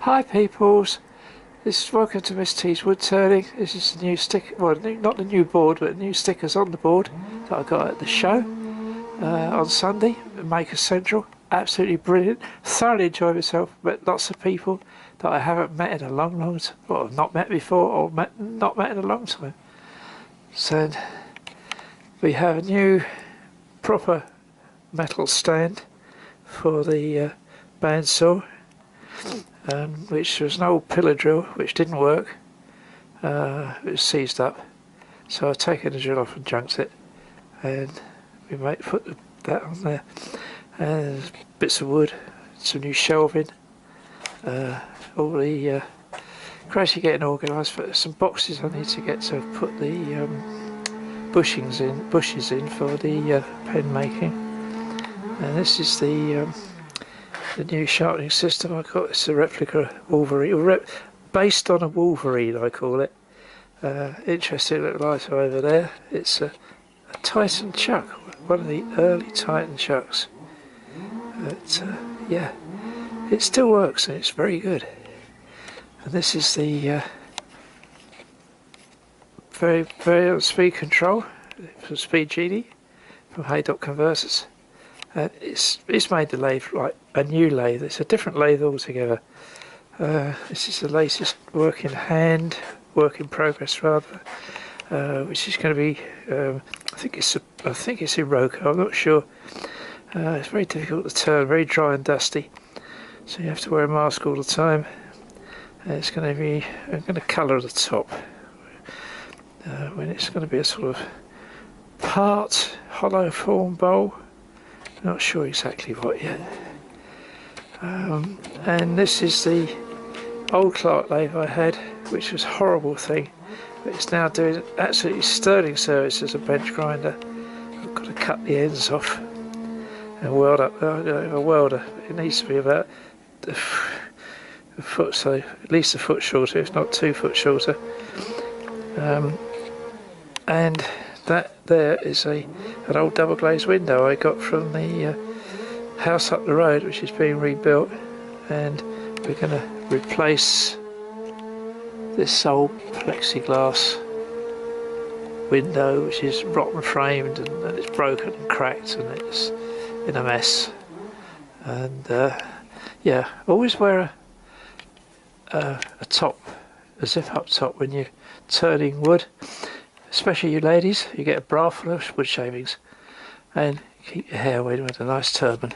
Hi peoples, this is welcome to Miss T's wood turning. This is the new stick, well not the new board but the new stickers on the board that I got at the show on Sunday at Maker Central. Absolutely brilliant, thoroughly enjoyed myself, met lots of people that I haven't met in a long time, or not met before, or not met in a long time. So we have a new proper metal stand for the bandsaw, which was an old pillar drill which didn't work. It was seized up, so I've taken the drill off and junked it, and we might put that on there. And there's bits of wood, some new shelving, all the gradually getting organised. But some boxes I need to get to put the bushes in for the pen making. And this is the new sharpening system I got. It's a replica Wolverine, based on a Wolverine I call it. Interesting little item over there. It's a Titan chuck, one of the early Titan chucks. But yeah, it still works and it's very good. And this is the very speed control from Speed Genie from Haydock Converters. It's made the lathe like a new lathe. It's a different lathe altogether. This is the latest work in progress rather, which is going to be. I think it's Iroko. I'm not sure. It's very difficult to turn, very dry and dusty, so you have to wear a mask all the time. It's going to be. I'm going to colour the top. When it's going to be a sort of part hollow form bowl. Not sure exactly what yet. And this is the old Clark lathe I had, which was a horrible thing, but it's now doing absolutely sterling service as a bench grinder. I've got to cut the ends off and weld up. A welder. It needs to be about a foot, so at least a foot shorter, if not 2 foot shorter. And that there is an old double glazed window I got from the house up the road, which is being rebuilt, and we're going to replace this old plexiglass window, which is rotten framed and it's broken and cracked and it's in a mess. And yeah, always wear a top, a zip up top when you're turning wood. Especially you ladies, you get a bra full of wood shavings, and keep your hair in with a nice turban.